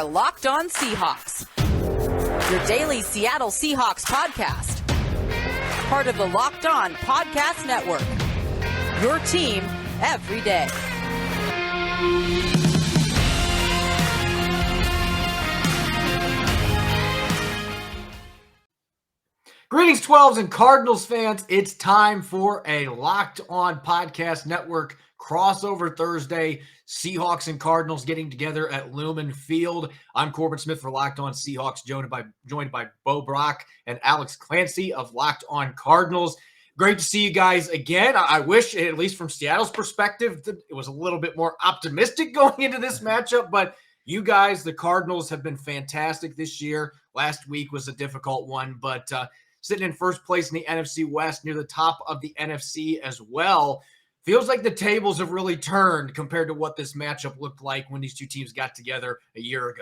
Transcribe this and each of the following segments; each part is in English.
are Locked On Seahawks, your daily Seattle Seahawks podcast. Part of the Locked On Podcast Network, your team every day. Greetings, 12s and Cardinals fans. It's time for a Locked On Podcast Network crossover Thursday. Seahawks and Cardinals getting together at Lumen Field. I'm Corbin Smith for Locked On Seahawks, joined by Bo Brack and Alex Clancy of Locked On Cardinals. Great to see you guys again. I wish, at least from Seattle's perspective, it was a little bit more optimistic going into this matchup, but you guys, the Cardinals, have been fantastic this year. Last week was a difficult one, but sitting in first place in the NFC West, near the top of the NFC as well. Feels like the tables have really turned compared to what this matchup looked like when these two teams got together a year ago.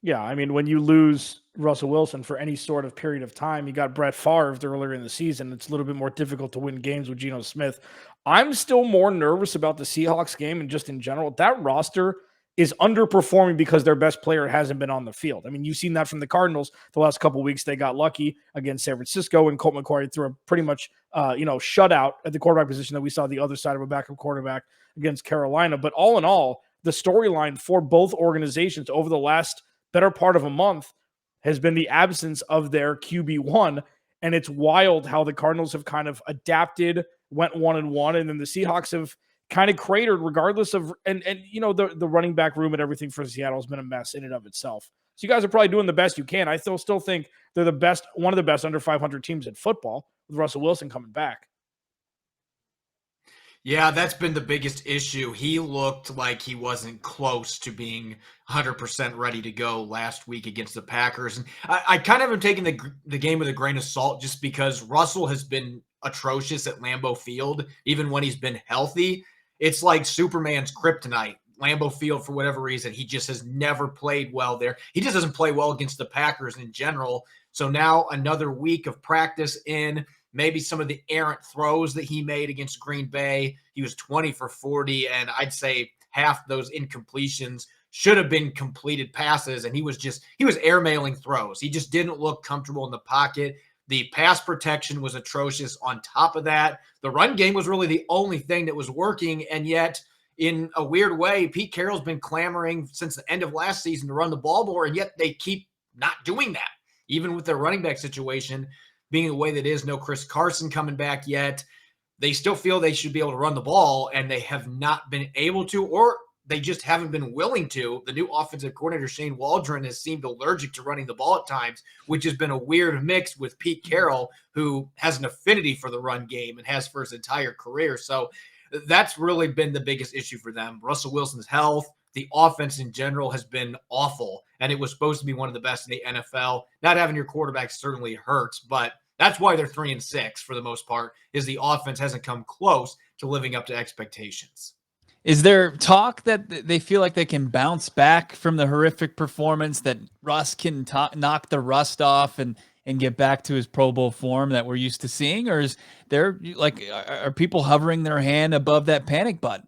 Yeah, I mean, when you lose Russell Wilson for any sort of period of time, you got Brett Favre earlier in the season. It's a little bit more difficult to win games with Geno Smith. I'm still more nervous about the Seahawks game and just in general. That roster is underperforming because their best player hasn't been on the field. I mean, you've seen that from the Cardinals the last couple of weeks. They got lucky against San Francisco, and Colt McCoy threw a pretty much shutout at the quarterback position that we saw the other side of a backup quarterback against Carolina. But all in all, the storyline for both organizations over the last better part of a month has been the absence of their QB1. And it's wild how the Cardinals have kind of adapted, went 1-1, and then the Seahawks have kind of cratered regardless of, the running back room and everything for Seattle has been a mess in and of itself. So you guys are probably doing the best you can. I still think they're the best, one of the best under 500 teams in football with Russell Wilson coming back. Yeah, that's been the biggest issue. He looked like he wasn't close to being 100% ready to go last week against the Packers. And I kind of am taking the game with a grain of salt just because Russell has been atrocious at Lambeau Field, even when he's been healthy. It's like Superman's kryptonite. Lambeau Field, for whatever reason, he just has never played well there. He just doesn't play well against the Packers in general. So now another week of practice in, maybe some of the errant throws that he made against Green Bay. He was 20 for 40, and I'd say half those incompletions should have been completed passes, and he was airmailing throws. He just didn't look comfortable in the pocket. The pass protection was atrocious on top of that. The run game was really the only thing that was working, and yet in a weird way, Pete Carroll's been clamoring since the end of last season to run the ball more, and yet they keep not doing that, even with their running back situation being the way that is. No Chris Carson coming back yet. They still feel they should be able to run the ball, and they have not been able to, or they just haven't been willing to. The new offensive coordinator, Shane Waldron, has seemed allergic to running the ball at times, which has been a weird mix with Pete Carroll, who has an affinity for the run game and has for his entire career. So that's really been the biggest issue for them. Russell Wilson's health, the offense in general has been awful, and it was supposed to be one of the best in the NFL. Not having your quarterback certainly hurts, but that's why they're 3-6 for the most part, is the offense hasn't come close to living up to expectations. Is there talk that they feel like they can bounce back from the horrific performance, that Russ can knock the rust off and get back to his Pro Bowl form that we're used to seeing? Or is there, are people hovering their hand above that panic button?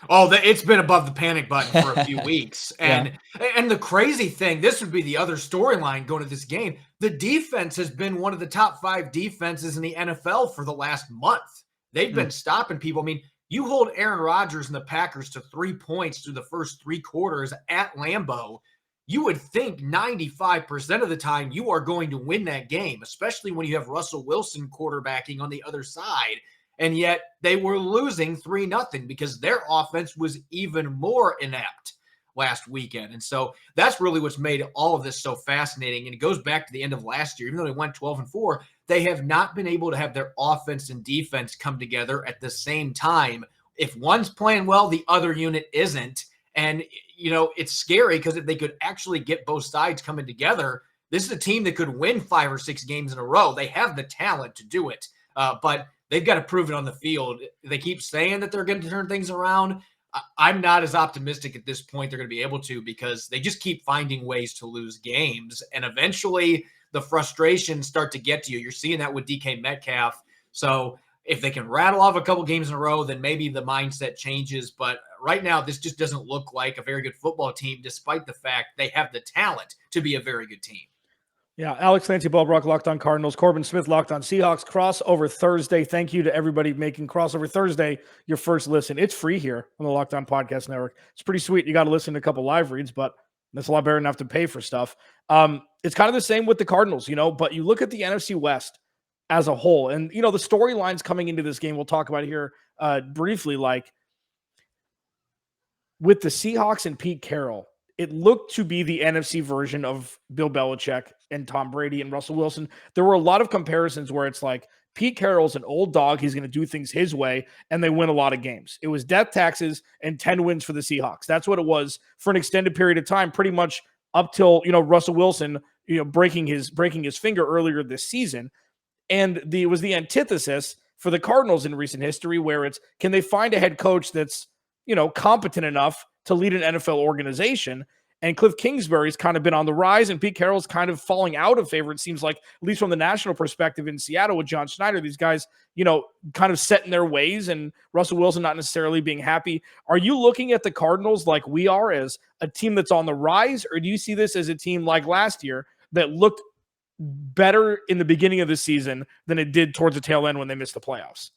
Oh, it's been above the panic button for a few weeks. And the crazy thing, this would be the other storyline going to this game. The defense has been one of the top 5 defenses in the NFL for the last month. They've been stopping people. I mean, you hold Aaron Rodgers and the Packers to 3 points through the first 3 quarters at Lambeau, you would think 95% of the time you are going to win that game, especially when you have Russell Wilson quarterbacking on the other side. And yet they were losing 3-0 because their offense was even more inept last weekend. And so that's really what's made all of this so fascinating. And it goes back to the end of last year. Even though they went 12-4, they have not been able to have their offense and defense come together at the same time. If one's playing well, the other unit isn't. And, it's scary because if they could actually get both sides coming together, this is a team that could win 5 or 6 games in a row. They have the talent to do it. But they've got to prove it on the field. They keep saying that they're going to turn things around. I'm not as optimistic at this point they're going to be able to, because they just keep finding ways to lose games. And eventually the frustrations start to get to you. You're seeing that with DK Metcalf. So if they can rattle off a couple games in a row, then maybe the mindset changes. But Right now, this just doesn't look like a very good football team, despite the fact they have the talent to be a very good team. Yeah, Alex Clancy, Brack, Locked On Cardinals, Corbin Smith, Locked On Seahawks, Crossover Thursday. Thank you to everybody making Crossover Thursday your first listen. It's free here on the Locked On Podcast Network. It's pretty sweet. You got to listen to a couple live reads, but that's a lot better than have to pay for stuff. It's kind of the same with the Cardinals, but you look at the NFC West as a whole, and, the storylines coming into this game, we'll talk about here briefly, like with the Seahawks and Pete Carroll, it looked to be the NFC version of Bill Belichick and Tom Brady and Russell Wilson. There were a lot of comparisons where it's like Pete Carroll's an old dog. He's going to do things his way, and they win a lot of games. It was death taxes and 10 wins for the Seahawks. That's what it was for an extended period of time, pretty much up till, Russell Wilson, breaking his finger earlier this season. And it was the antithesis for the Cardinals in recent history, where it's, can they find a head coach that's, competent enough to lead an NFL organization? And Cliff Kingsbury's kind of been on the rise, and Pete Carroll's kind of falling out of favor, it seems like, at least from the national perspective in Seattle with John Schneider. These guys, kind of set in their ways, and Russell Wilson not necessarily being happy. Are you looking at the Cardinals like we are as a team that's on the rise, or do you see this as a team like last year that looked better in the beginning of the season than it did towards the tail end when they missed the playoffs?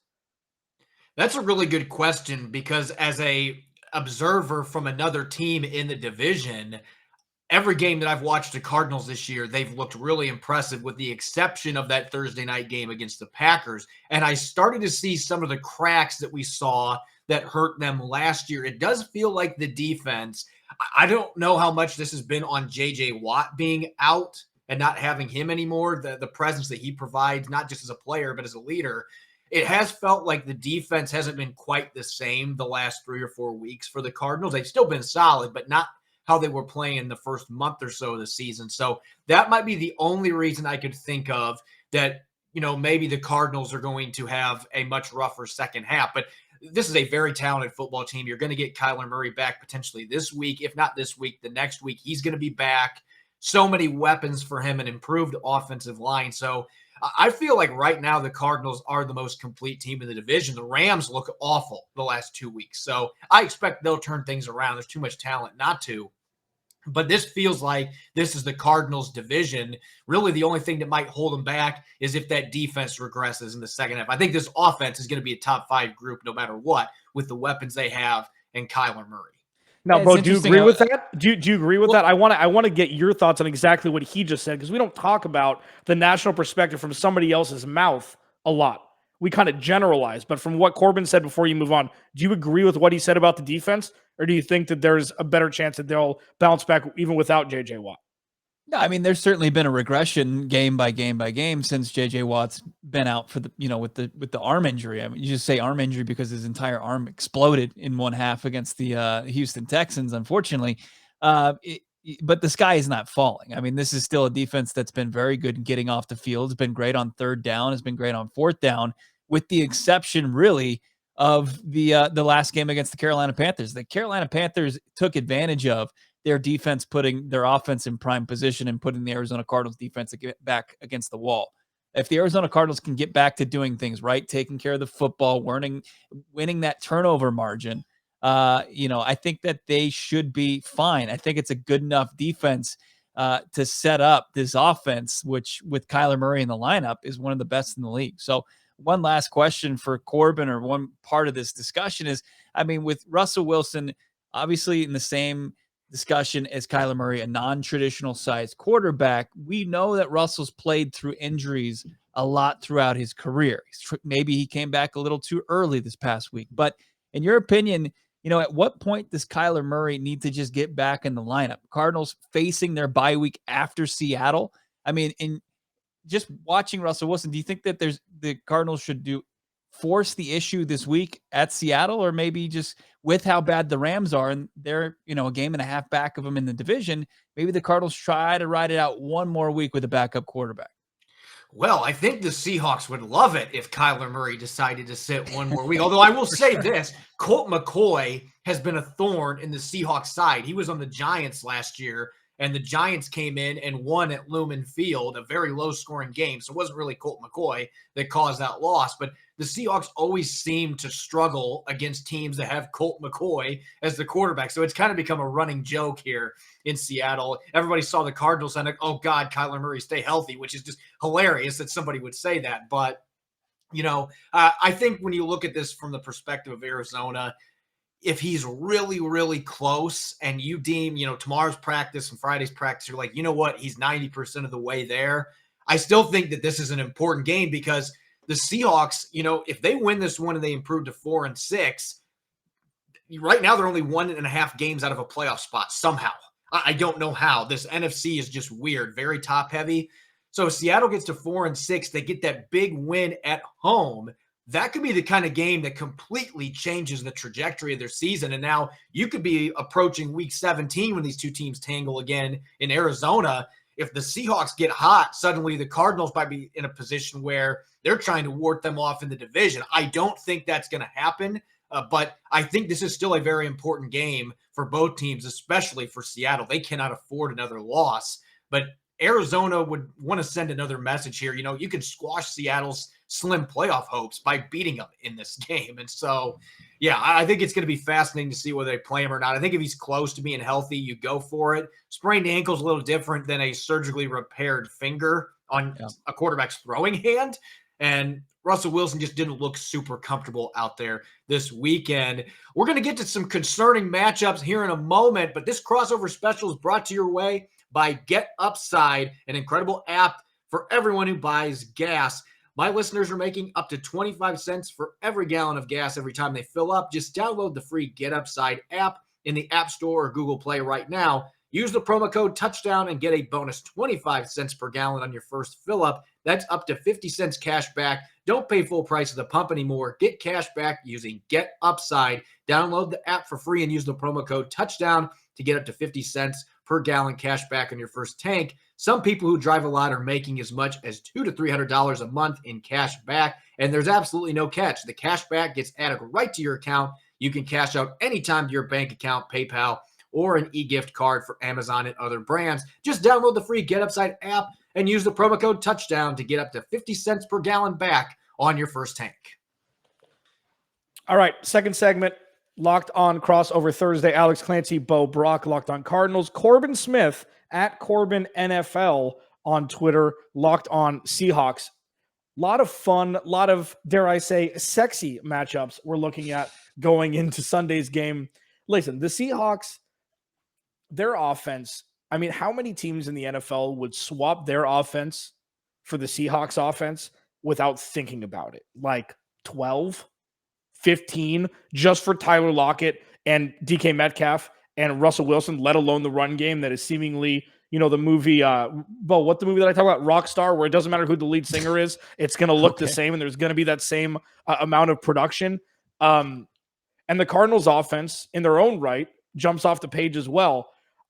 That's a really good question, because as a observer from another team in the division, every game that I've watched the Cardinals this year, they've looked really impressive, with the exception of that Thursday night game against the Packers. And I started to see some of the cracks that we saw that hurt them last year. It does feel like the defense, I don't know how much this has been on J.J. Watt being out and not having him anymore, the presence that he provides, not just as a player, but as a leader. It has felt like the defense hasn't been quite the same the last 3 or 4 weeks for the Cardinals. They've still been solid, but not how they were playing in the first month or so of the season. So that might be the only reason I could think of that, maybe the Cardinals are going to have a much rougher second half. But this is a very talented football team. You're going to get Kyler Murray back potentially this week. If not this week, the next week, he's going to be back. So many weapons for him, an improved offensive line. So I feel like right now the Cardinals are the most complete team in the division. The Rams look awful the last 2 weeks. So I expect they'll turn things around. There's too much talent not to. But this feels like this is the Cardinals' division. Really, the only thing that might hold them back is if that defense regresses in the second half. I think this offense is going to be a top 5 group no matter what, with the weapons they have and Kyler Murray. Now, Bo, do you agree with that? Do you agree with that? I want to get your thoughts on exactly what he just said, because we don't talk about the national perspective from somebody else's mouth a lot. We kind of generalize, but from what Corbin said before you move on, do you agree with what he said about the defense, or do you think that there's a better chance that they'll bounce back even without J.J. Watt? No, I mean, there's certainly been a regression game by game since J.J. Watt's been out for the, with the arm injury. I mean, you just say arm injury because his entire arm exploded in one half against the Houston Texans, unfortunately. But the sky is not falling. I mean, this is still a defense that's been very good in getting off the field. It's been great on third down. It's been great on fourth down, with the exception really of the last game against the Carolina Panthers. The Carolina Panthers took advantage of their defense putting their offense in prime position and putting the Arizona Cardinals defense to get back against the wall. If the Arizona Cardinals can get back to doing things right, taking care of the football, winning that turnover margin, I think that they should be fine. I think it's a good enough defense to set up this offense, which with Kyler Murray in the lineup is one of the best in the league. So one last question for Corbin, or one part of this discussion is, I mean, with Russell Wilson, obviously in the same discussion as Kyler Murray, a non-traditional size quarterback, we know that Russell's played through injuries a lot throughout his career. Maybe he came back a little too early this past week, but in your opinion, at what point does Kyler Murray need to just get back in the lineup? Cardinals facing their bye week after Seattle. I mean, in just watching Russell Wilson, do you think that the Cardinals should force the issue this week at Seattle, or maybe just with how bad the Rams are and they're, a game and a half back of them in the division, maybe the Cardinals try to ride it out one more week with a backup quarterback? Well, I think the Seahawks would love it if Kyler Murray decided to sit one more week. Although I will say this, Colt McCoy has been a thorn in the Seahawks side. He was on the Giants last year and the Giants came in and won at Lumen Field, a very low-scoring game. So it wasn't really Colt McCoy that caused that loss, but the Seahawks always seem to struggle against teams that have Colt McCoy as the quarterback. So it's kind of become a running joke here in Seattle. Everybody saw the Cardinals and, oh God, Kyler Murray, stay healthy, which is just hilarious that somebody would say that. But, I think when you look at this from the perspective of Arizona, if he's really, really close and you deem, tomorrow's practice and Friday's practice, you're like, you know what, he's 90% of the way there. I still think that this is an important game because the Seahawks, if they win this one and they improve to 4-6, right now they're only 1.5 games out of a playoff spot somehow. I don't know how. This NFC is just weird, very top heavy. So if Seattle gets to 4-6, they get that big win at home. That could be the kind of game that completely changes the trajectory of their season. And now you could be approaching week 17 when these two teams tangle again in Arizona. If the Seahawks get hot, suddenly the Cardinals might be in a position where they're trying to ward them off in the division. I don't think that's going to happen, but I think this is still a very important game for both teams, especially for Seattle. They cannot afford another loss, but Arizona would want to send another message here. You can squash Seattle's slim playoff hopes by beating them in this game. And so, yeah, I think it's going to be fascinating to see whether they play him or not. I think if he's close to being healthy, you go for it. Sprained ankle is a little different than a surgically repaired finger on a quarterback's throwing hand. And Russell Wilson just didn't look super comfortable out there this weekend. We're going to get to some concerning matchups here in a moment, but this crossover special is brought to your way by Get Upside, an incredible app for everyone who buys gas. My listeners are making up to 25 cents for every gallon of gas every time they fill up. Just download the free Get Upside app in the App Store or Google Play right now. Use the promo code Touchdown and get a bonus 25 cents per gallon on your first fill up. That's up to 50 cents cash back. Don't pay full price at the pump anymore. Get cash back using Get Upside. Download the app for free and use the promo code Touchdown to get up to 50 cents per gallon cash back on your first tank. Some people who drive a lot are making as much as $200 to $300 a month in cash back, and there's absolutely no catch. The cash back gets added right to your account. You can cash out anytime to your bank account, PayPal, or an e-gift card for Amazon and other brands. Just download the free Get Upside app and use the promo code Touchdown to get up to 50 cents per gallon back on your first tank. All right, second segment. Locked On Crossover Thursday. Alex Clancy, Bo Brack, Locked On Cardinals. Corbin Smith at Corbin NFL on Twitter. Locked On Seahawks. A lot of fun, a lot of, dare I say, sexy matchups we're looking at going into Sunday's game. Listen, the Seahawks, their offense, I mean, how many teams in the NFL would swap their offense for the Seahawks offense without thinking about it? Like 12? 15 just for Tyler Lockett and DK Metcalf and Russell Wilson, let alone the run game that is seemingly, the movie, Bo, what the movie that I talk about, Rockstar, where it doesn't matter who the lead singer is, it's going to look the same and there's going to be that same amount of production. And the Cardinals offense in their own right jumps off the page as well.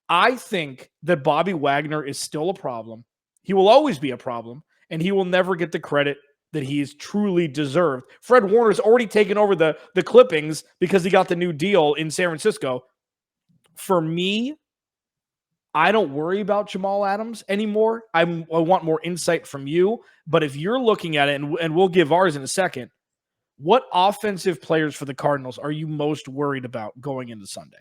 I think that Bobby Wagner is still a problem. He will always be a problem and he will never get the credit that he's truly deserved. Fred Warner's already taken over the clippings because he got the new deal in San Francisco. For me, I don't worry about Jamal Adams anymore. I want more insight from you. But if you're looking at it, and we'll give ours in a second, what offensive players for the Cardinals are you most worried about going into Sunday?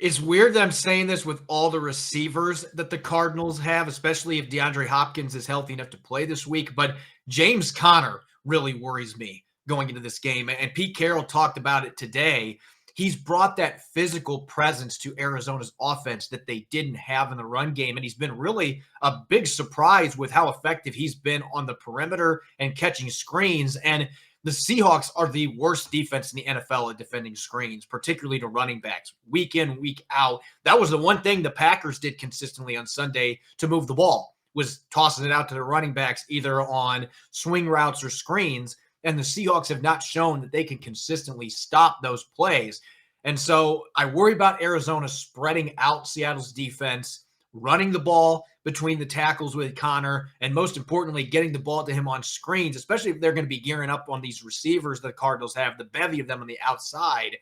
It's weird that I'm saying this with all the receivers that the Cardinals have, especially if DeAndre Hopkins is healthy enough to play this week. But James Conner really worries me going into this game. And Pete Carroll talked about it today. He's brought that physical presence to Arizona's offense that they didn't have in the run game. And he's been really a big surprise with how effective he's been on the perimeter and catching screens. And the Seahawks are the worst defense in the NFL at defending screens, particularly to running backs, week in, week out. That was the one thing the Packers did consistently on Sunday to move the ball, was tossing it out to the running backs either on swing routes or screens. And the Seahawks have not shown that they can consistently stop those plays. And so I worry about Arizona spreading out Seattle's defense, running the ball between the tackles with Conner, and most importantly, getting the ball to him on screens, especially if they're going to be gearing up on these receivers the Cardinals have, the bevy of them on the outside.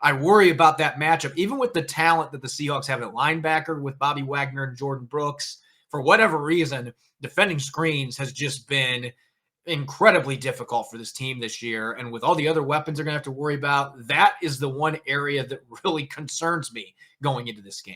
I worry about that matchup, even with the talent that the Seahawks have at linebacker with Bobby Wagner and Jordan Brooks. For whatever reason, defending screens has just been incredibly difficult for this team this year. And with all the other weapons they're going to have to worry about, that is the one area that really concerns me going into this game.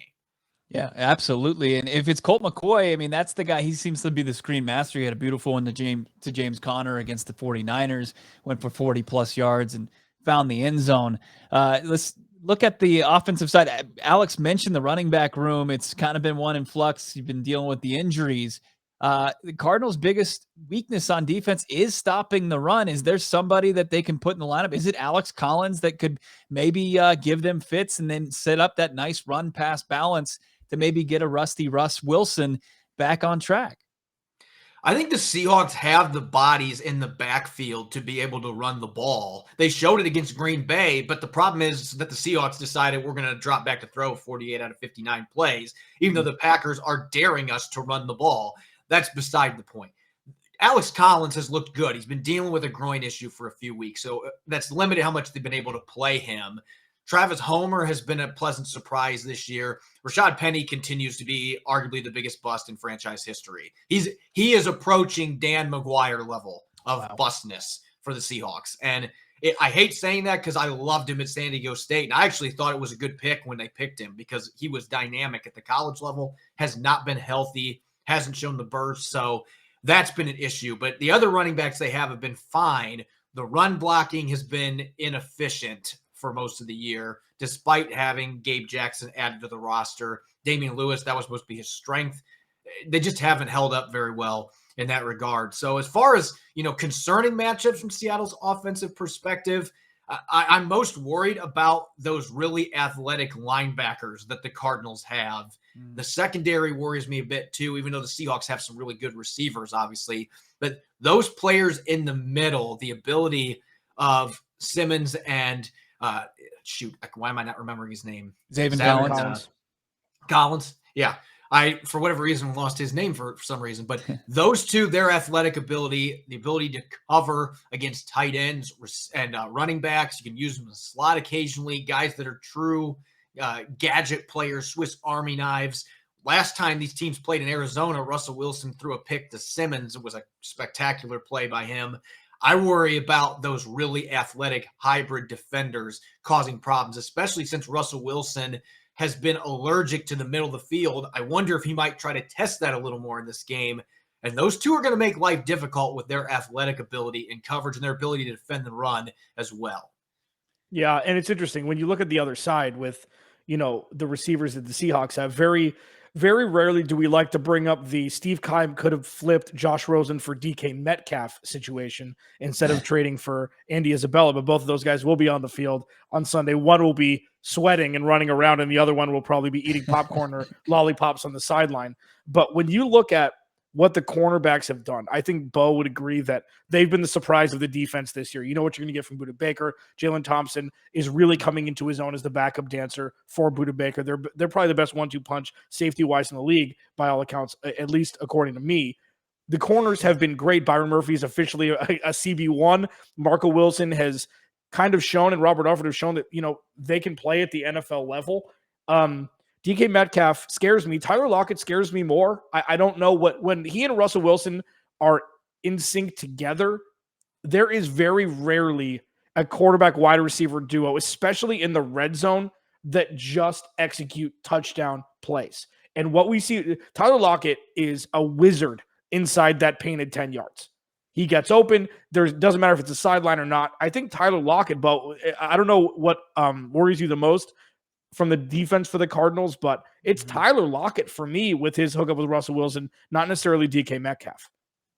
Yeah, absolutely. And if it's Colt McCoy, I mean, that's the guy. He seems to be the screen master. He had a beautiful one to James Conner against the 49ers, went for 40+ yards and found the end zone. Let's look at the offensive side. Alex mentioned the running back room. It's kind of been one in flux. You've been dealing with the injuries. The Cardinals' biggest weakness on defense is stopping the run. Is there somebody that they can put in the lineup? Is it Alex Collins that could maybe give them fits and then set up that nice run pass balance to maybe get a rusty Russ Wilson back on track? I think the Seahawks have the bodies in the backfield to be able to run the ball. They showed it against Green Bay, but the problem is that the Seahawks decided we're going to drop back to throw 48 out of 59 plays, even though the Packers are daring us to run the ball. That's beside the point. Alex Collins has looked good. He's been dealing with a groin issue for a few weeks, so that's limited how much they've been able to play him. Travis Homer has been a pleasant surprise this year. Rashad Penny continues to be arguably the biggest bust in franchise history. He is approaching Dan McGuire level of bustness for the Seahawks. And I hate saying that because I loved him at San Diego State. And I actually thought it was a good pick when they picked him because he was dynamic at the college level, has not been healthy, hasn't shown the burst. So that's been an issue. But the other running backs they have been fine. The run blocking has been inefficient for most of the year, despite having Gabe Jackson added to the roster. Damian Lewis, that was supposed to be his strength. They just haven't held up very well in that regard. So as far as, concerning matchups from Seattle's offensive perspective, I'm most worried about those really athletic linebackers that the Cardinals have. The secondary worries me a bit too, even though the Seahawks have some really good receivers, obviously. But those players in the middle, the ability of Simmons and why am I not remembering his name? Zaven Collins. Collins. Yeah. I, for whatever reason, lost his name for some reason. But those two, their athletic ability, the ability to cover against tight ends and running backs. You can use them in the slot occasionally. Guys that are true gadget players, Swiss Army knives. Last time these teams played in Arizona, Russell Wilson threw a pick to Simmons. It was a spectacular play by him. I worry about those really athletic hybrid defenders causing problems, especially since Russell Wilson has been allergic to the middle of the field. I wonder if he might try to test that a little more in this game. And those two are going to make life difficult with their athletic ability and coverage and their ability to defend the run as well. Yeah, and it's interesting when you look at the other side with, the receivers that the Seahawks have. Very, very rarely do we like to bring up the Steve Keim could have flipped Josh Rosen for DK Metcalf situation instead of trading for Andy Isabella, but both of those guys will be on the field on Sunday. One will be sweating and running around, and the other one will probably be eating popcorn or lollipops on the sideline. But when you look at what the cornerbacks have done, I think Bo would agree that they've been the surprise of the defense this year. You know what you're going to get from Budda Baker. Jalen Thompson is really coming into his own as the backup dancer for Budda Baker. They're probably the best 1-2 punch safety-wise in the league, by all accounts, at least according to me. The corners have been great. Byron Murphy is officially a CB1. Marco Wilson has kind of shown, and Robert Alford have shown that, they can play at the NFL level. DK Metcalf scares me. Tyler Lockett scares me more. I don't know when he and Russell Wilson are in sync together, there is very rarely a quarterback wide receiver duo, especially in the red zone, that just execute touchdown plays. And what we see, Tyler Lockett is a wizard inside that painted 10 yards. He gets open. Doesn't matter if it's a sideline or not. I think Tyler Lockett, but I don't know what worries you the most from the defense for the Cardinals, but it's Tyler Lockett for me with his hookup with Russell Wilson, not necessarily DK Metcalf.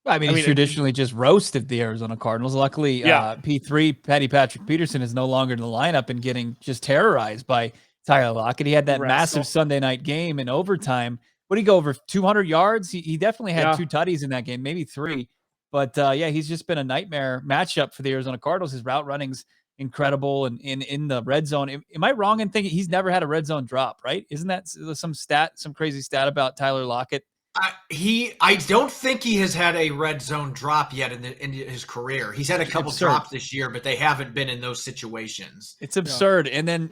I mean, he's traditionally just roasted the Arizona Cardinals. Luckily, P3, Patty Patrick Peterson, is no longer in the lineup and getting just terrorized by Tyler Lockett. He had that massive Sunday night game in overtime. What did he go over 200 yards? He definitely had 2 tutties in that game, maybe 3. But he's just been a nightmare matchup for the Arizona Cardinals. His route running's incredible and in the red zone. Am I wrong in thinking he's never had a red zone drop, right? Isn't that some crazy stat about Tyler Lockett? I don't think he has had a red zone drop yet in his career. He's had a couple drops this year, but they haven't been in those situations. It's absurd. Yeah. And then,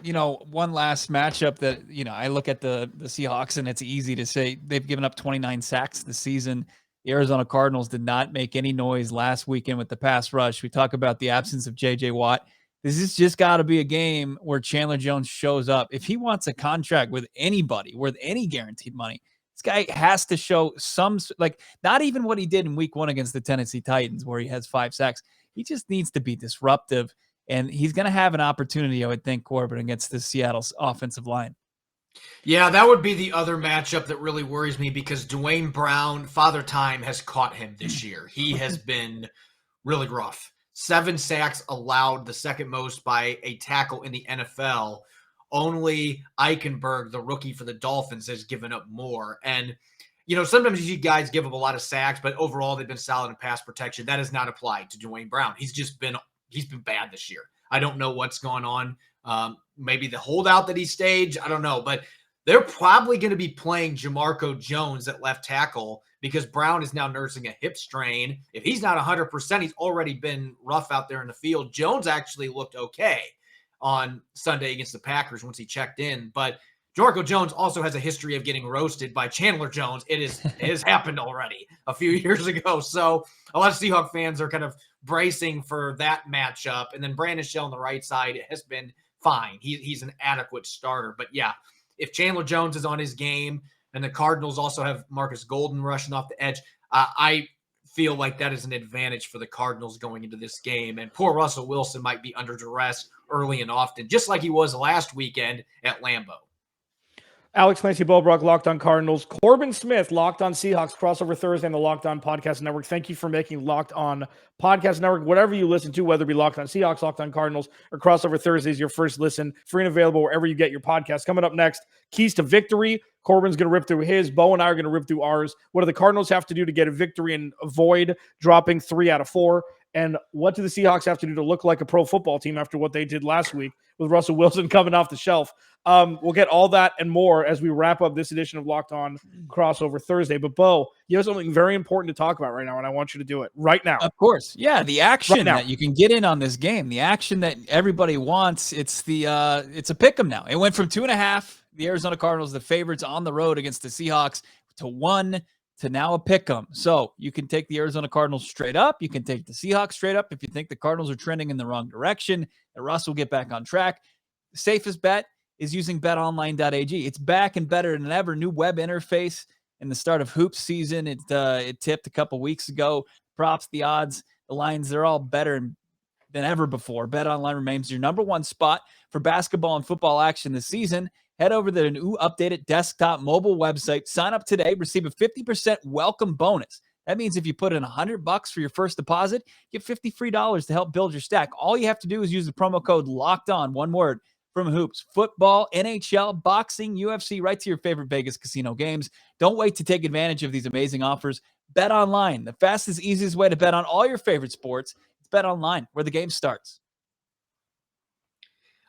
one last matchup that, I look at the Seahawks, and it's easy to say they've given up 29 sacks this season. The Arizona Cardinals did not make any noise last weekend with the pass rush. We talk about the absence of J.J. Watt. This has just got to be a game where Chandler Jones shows up. If he wants a contract with anybody, worth any guaranteed money, this guy has to show some, not even what he did in week 1 against the Tennessee Titans, where he has 5 sacks. He just needs to be disruptive, and he's going to have an opportunity, I would think, Corbin, against the Seattle's offensive line. Yeah, that would be the other matchup that really worries me, because Dwayne Brown, Father Time, has caught him this year. He has been really rough. 7 sacks allowed, the second most by a tackle in the NFL. Only Eichenberg, the rookie for the Dolphins, has given up more. And, sometimes you see guys give up a lot of sacks, but overall they've been solid in pass protection. That has not applied to Dwayne Brown. He's been bad this year. I don't know what's going on. Maybe the holdout that he staged, I don't know. But they're probably going to be playing Jamarco Jones at left tackle, because Brown is now nursing a hip strain. If he's not 100%, he's already been rough out there in the field. Jones actually looked okay on Sunday against the Packers once he checked in. But Jamarco Jones also has a history of getting roasted by Chandler Jones. It has happened already a few years ago. So a lot of Seahawks fans are kind of bracing for that matchup. And then Brandon Shell on the right side has been fine. He's an adequate starter. But yeah, if Chandler Jones is on his game and the Cardinals also have Marcus Golden rushing off the edge, I feel like that is an advantage for the Cardinals going into this game. And poor Russell Wilson might be under duress early and often, just like he was last weekend at Lambeau. Alex Clancy, Brack, Locked On Cardinals. Corbin Smith, Locked On Seahawks, crossover Thursday on the Locked On Podcast Network. Thank you for making Locked On Podcast Network, whatever you listen to, whether it be Locked On Seahawks, Locked On Cardinals, or crossover Thursdays, your first listen, free and available wherever you get your podcast. Coming up next, keys to victory. Corbin's going to rip through his. Bo and I are going to rip through ours. What do the Cardinals have to do to get a victory and avoid dropping 3 out of 4? And what do the Seahawks have to do to look like a pro football team after what they did last week with Russell Wilson coming off the shelf? We'll get all that and more as we wrap up this edition of Locked On Crossover Thursday. But, Bo, you have something very important to talk about right now, and I want you to do it right now. Of course. Yeah, the action that you can get in on this game, the action that everybody wants, it's a pick 'em now. It went from 2.5, the Arizona Cardinals, the favorites on the road against the Seahawks, to 1 to now a pick 'em. So you can take the Arizona Cardinals straight up. You can take the Seahawks straight up. If you think the Cardinals are trending in the wrong direction, and Russ will get back on track, the safest bet is using betonline.ag. It's back and better than ever. New web interface in the start of hoops season. It tipped a couple weeks ago. Props, the odds, the lines, they're all better than ever before. BetOnline remains your number one spot for basketball and football action this season. Head over to the new updated desktop mobile website. Sign up today. Receive a 50% welcome bonus. That means if you put in $100 for your first deposit, get $50 free to help build your stack. All you have to do is use the promo code Locked On, one word, from hoops, football, NHL, boxing, UFC, right to your favorite Vegas casino games. Don't wait to take advantage of these amazing offers. Bet online, the fastest, easiest way to bet on all your favorite sports. It's Bet Online, where the game starts.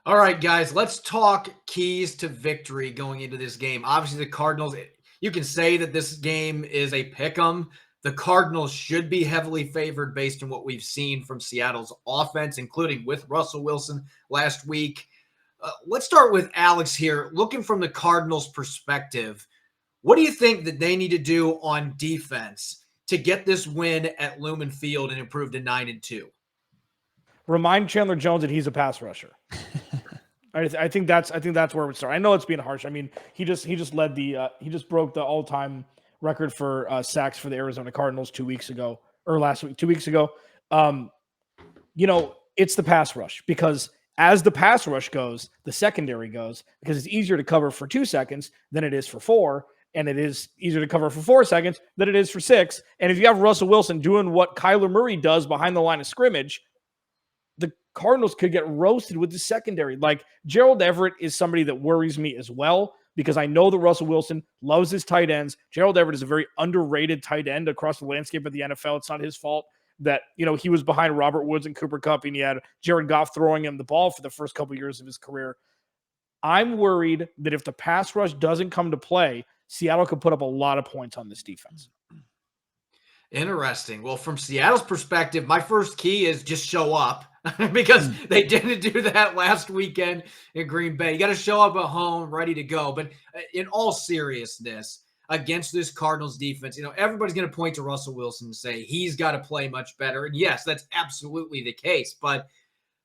All right, guys, let's talk keys to victory going into this game. Obviously, the Cardinals, you can say that this game is a pick-em. The Cardinals should be heavily favored based on what we've seen from Seattle's offense, including with Russell Wilson last week. Let's start with Alex here. Looking from the Cardinals' perspective, what do you think that they need to do on defense to get this win at Lumen Field and improve to 9-2? Remind Chandler Jones that he's a pass rusher. I think that's where it would start. I know it's being harsh. I mean, he just broke the all-time record for sacks for the Arizona Cardinals 2 weeks ago, or last week, 2 weeks ago. It's the pass rush, because as the pass rush goes, the secondary goes, because it's easier to cover for 2 seconds than it is for 4, and it is easier to cover for 4 seconds than it is for 6. And if you have Russell Wilson doing what Kyler Murray does behind the line of scrimmage, the Cardinals could get roasted with the secondary. Like, Gerald Everett is somebody that worries me as well, because I know that Russell Wilson loves his tight ends. Gerald Everett is a very underrated tight end across the landscape of the NFL. It's not his fault that, he was behind Robert Woods and Cooper Kupp, and he had Jared Goff throwing him the ball for the first couple of years of his career. I'm worried that if the pass rush doesn't come to play, Seattle could put up a lot of points on this defense. Interesting. Well, from Seattle's perspective, my first key is just show up because they didn't do that last weekend in Green Bay. You got to show up at home ready to go. But in all seriousness, against this Cardinals defense, everybody's going to point to Russell Wilson and say he's got to play much better. And yes, that's absolutely the case. But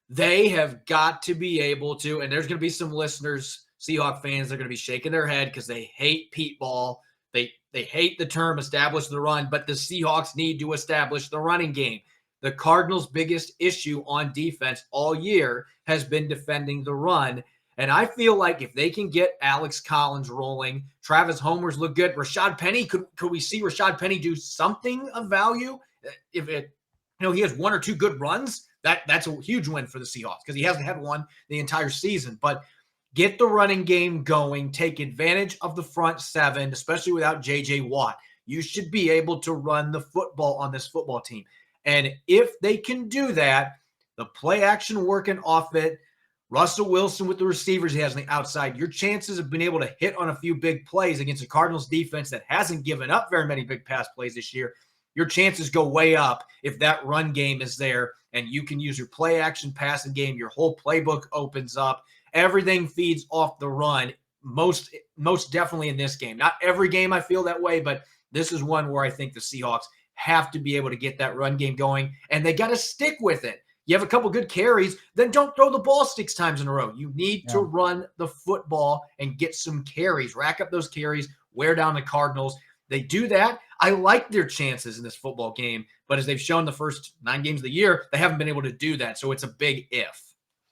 they have got to be able to, and there's going to be some listeners, Seahawk fans, they're going to be shaking their head because they hate Pete Ball. They hate the term establish the run, but the Seahawks need to establish the running game. The Cardinals' biggest issue on defense all year has been defending the run. And I feel like if they can get Alex Collins rolling, Travis Homer's look good. Rashad Penny, could we see Rashad Penny do something of value? If he has one or two good runs, that's a huge win for the Seahawks because he hasn't had one the entire season. But get the running game going. Take advantage of the front seven, especially without J.J. Watt. You should be able to run the football on this football team. And if they can do that, the play action working off it, Russell Wilson with the receivers he has on the outside, your chances of being able to hit on a few big plays against a Cardinals defense that hasn't given up very many big pass plays this year, your chances go way up if that run game is there and you can use your play action passing game. Your whole playbook opens up. Everything feeds off the run, most definitely in this game. Not every game I feel that way, but this is one where I think the Seahawks have to be able to get that run game going, and they got to stick with it. You have a couple good carries, then don't throw the ball 6 times in a row. You need to run the football and get some carries, rack up those carries, wear down the Cardinals. They do that. I like their chances in this football game, but as they've shown the first 9 games of the year, they haven't been able to do that, so it's a big if.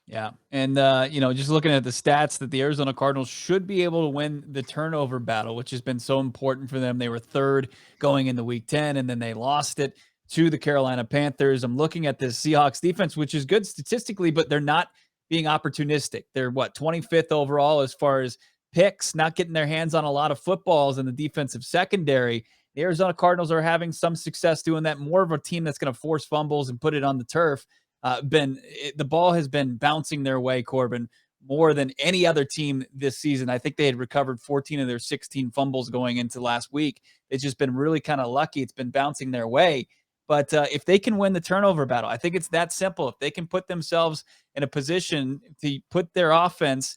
Yeah. And, just looking at the stats that the Arizona Cardinals should be able to win the turnover battle, which has been so important for them. They were 3rd going into week 10, and then they lost it to the Carolina Panthers. I'm looking at the Seahawks defense, which is good statistically, but they're not being opportunistic. They're 25th overall as far as picks, not getting their hands on a lot of footballs in the defensive secondary. The Arizona Cardinals are having some success doing that. More of a team that's going to force fumbles and put it on the turf. The ball has been bouncing their way, Corbin, more than any other team this season. I think they had recovered 14 of their 16 fumbles going into last week. It's just been really kind of lucky. It's been bouncing their way. But if they can win the turnover battle, I think it's that simple. If they can put themselves in a position to put their offense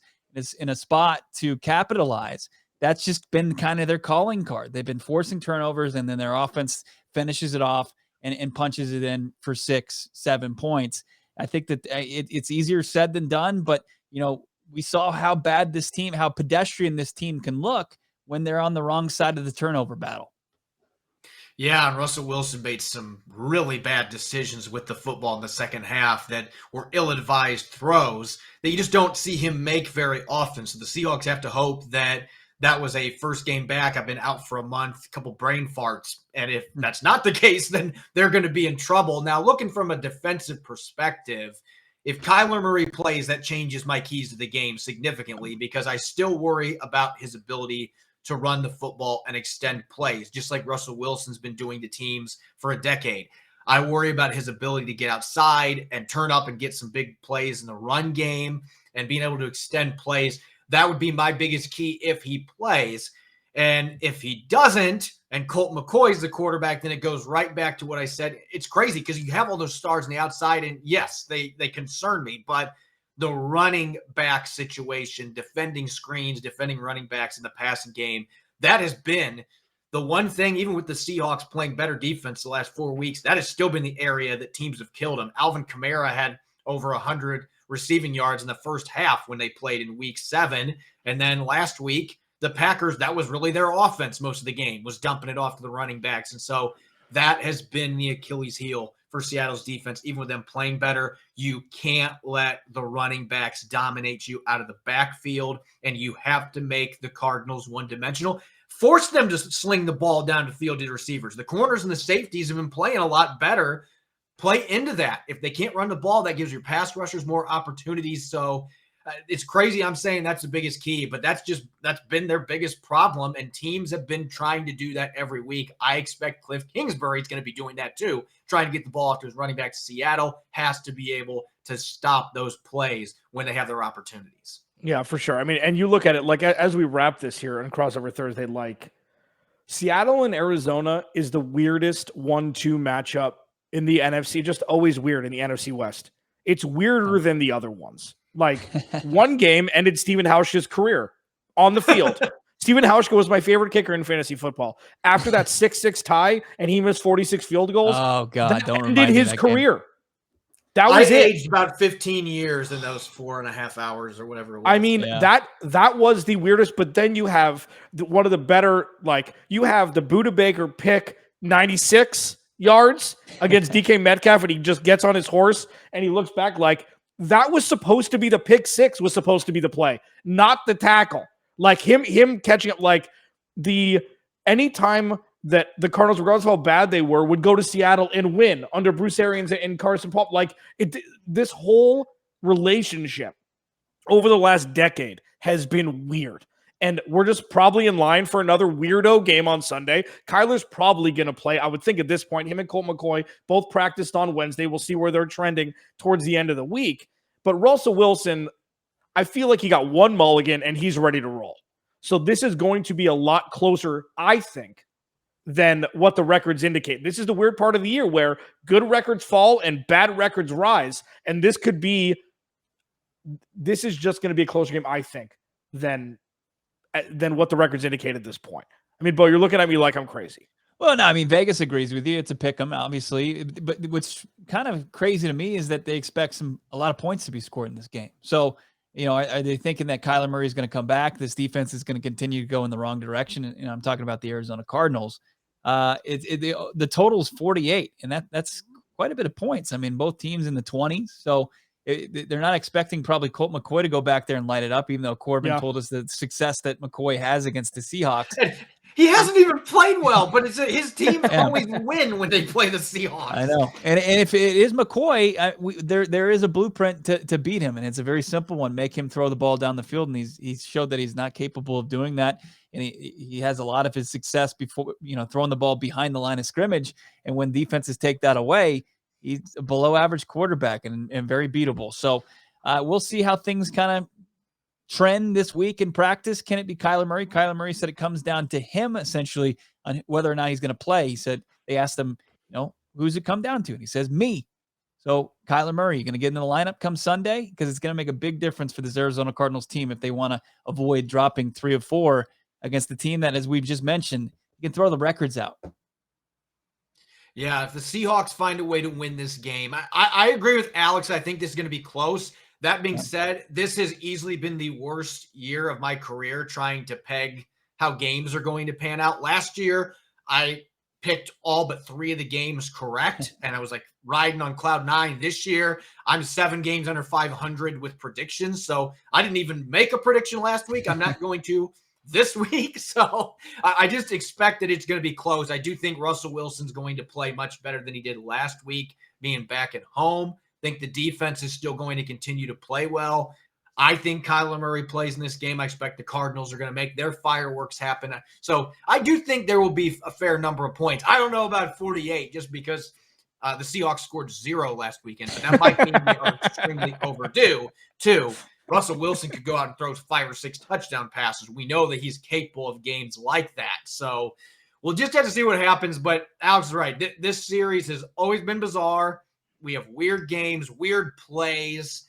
in a spot to capitalize, that's just been kind of their calling card. They've been forcing turnovers, and then their offense finishes it off and punches it in for 6-7 points. I think that it's easier said than done, but we saw how pedestrian this team can look when they're on the wrong side of the turnover battle. Yeah, and Russell Wilson made some really bad decisions with the football in the second half that were ill-advised throws that you just don't see him make very often. So the Seahawks have to hope that was a first game back. I've been out for a month, a couple brain farts. And if that's not the case, then they're going to be in trouble. Now, looking from a defensive perspective, if Kyler Murray plays, that changes my keys to the game significantly because I still worry about his ability to run the football and extend plays, just like Russell Wilson's been doing to teams for a decade. I worry about his ability to get outside and turn up and get some big plays in the run game and being able to extend plays. That would be my biggest key if he plays. And if he doesn't, and Colt McCoy's the quarterback, then it goes right back to what I said. It's crazy because you have all those stars on the outside, and yes, they concern me, but the running back situation, defending screens, defending running backs in the passing game, that has been the one thing, even with the Seahawks playing better defense the last 4 weeks, that has still been the area that teams have killed him. Alvin Kamara had over 100 receiving yards in the first half when they played in week 7. And then last week, the Packers, that was really their offense most of the game, was dumping it off to the running backs. And so that has been the Achilles heel for Seattle's defense. Even with them playing better, you can't let the running backs dominate you out of the backfield, and you have to make the Cardinals one-dimensional. Force them to sling the ball down the field to the receivers. The corners and the safeties have been playing a lot better. Play into that. If they can't run the ball, that gives your pass rushers more opportunities. So it's crazy I'm saying that's the biggest key, but that's been their biggest problem, and teams have been trying to do that every week. I expect Cliff Kingsbury is going to be doing that too, trying to get the ball off to his running back. Seattle has to be able to stop those plays when they have their opportunities. Yeah, for sure. I mean, and you look at it like as we wrap this here on Crossover Thursday, like Seattle and Arizona is the weirdest 1-2 matchup in the NFC. Just always weird in the NFC West. It's weirder than the other ones. Like one game ended Stephen Hausch's career on the field. Stephen Hauschka was my favorite kicker in fantasy football. After that 6-6 tie and he missed 46 field goals, Oh God, that don't ended remind me his of that career. Game. That was I it. aged about 15 years in those 4.5 hours or whatever it was. I mean, that was the weirdest, but then you have one of the better, like you have the Buda Baker pick 96 yards against DK Metcalf, and he just gets on his horse and he looks back like that was supposed to be the pick 6 was supposed to be the play, not the tackle. Like him catching up, like anytime that the Cardinals, regardless of how bad they were, would go to Seattle and win under Bruce Arians and Carson Palmer. Like this whole relationship over the last decade has been weird. And we're just probably in line for another weirdo game on Sunday. Kyler's probably going to play. I would think at this point, him and Colt McCoy both practiced on Wednesday. We'll see where they're trending towards the end of the week. But Russell Wilson, I feel like he got one mulligan and he's ready to roll. So this is going to be a lot closer, I think, than what the records indicate. This is the weird part of the year where good records fall and bad records rise. And this is just going to be a closer game, I think, than what the records indicate at this point. I mean, Bo, you're looking at me like I'm crazy. Well, no, I mean, Vegas agrees with you. It's a pick 'em, obviously. But what's kind of crazy to me is that they expect a lot of points to be scored in this game. So, are they thinking that Kyler Murray is going to come back? This defense is going to continue to go in the wrong direction. And I'm talking about the Arizona Cardinals. The total is 48, and that's quite a bit of points. I mean, both teams in the 20s. So they're not expecting probably Colt McCoy to go back there and light it up, even though Corbin told us the success that McCoy has against the Seahawks. He hasn't even played well, but his team always win when they play the Seahawks. I know. And if it is McCoy, there is a blueprint to beat him, and it's a very simple one. Make him throw the ball down the field, and he's showed that he's not capable of doing that. And he has a lot of his success before, throwing the ball behind the line of scrimmage. And when defenses take that away, he's a below average quarterback and very beatable. So we'll see how things kind of trend this week in practice. Can it be Kyler Murray? Kyler Murray said it comes down to him essentially on whether or not he's going to play. He said they asked him, who's it come down to? And he says, me. So Kyler Murray, you going to get in the lineup come Sunday? Because it's going to make a big difference for this Arizona Cardinals team if they want to avoid dropping 3 of 4 against the team that, as we've just mentioned, you can throw the records out. Yeah, if the Seahawks find a way to win this game, I agree with Alex. I think this is going to be close. That being said, this has easily been the worst year of my career trying to peg how games are going to pan out. Last year, I picked all but 3 of the games correct, and I was like riding on cloud 9. This year, I'm 7 games under 500 with predictions, so I didn't even make a prediction last week. I'm not going to this week, so I just expect that it's going to be close. I do think Russell Wilson's going to play much better than he did last week, being back at home. I think the defense is still going to continue to play well. I think Kyler Murray plays in this game. I expect the Cardinals are going to make their fireworks happen. So I do think there will be a fair number of points. I don't know about 48 just because the Seahawks scored 0 last weekend, but that might mean they are extremely overdue too. Russell Wilson could go out and throw 5 or 6 touchdown passes. We know that he's capable of games like that. So we'll just have to see what happens. But Alex is right. This series has always been bizarre. We have weird games, weird plays,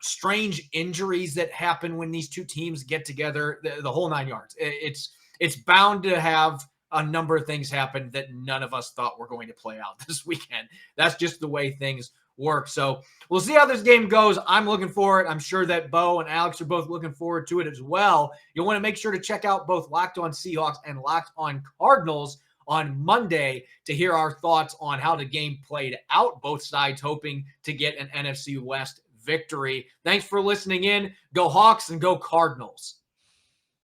strange injuries that happen when these two teams get together, the whole 9 yards. It's bound to have a number of things happen that none of us thought were going to play out this weekend. That's just the way things work. So we'll see how this game goes. I'm looking for it. I'm sure that Bo and Alex are both looking forward to it as well. You'll want to make sure to check out both Locked On Seahawks and Locked On Cardinals on Monday to hear our thoughts on how the game played out, both sides hoping to get an NFC West victory. Thanks for listening in. Go Hawks and go Cardinals.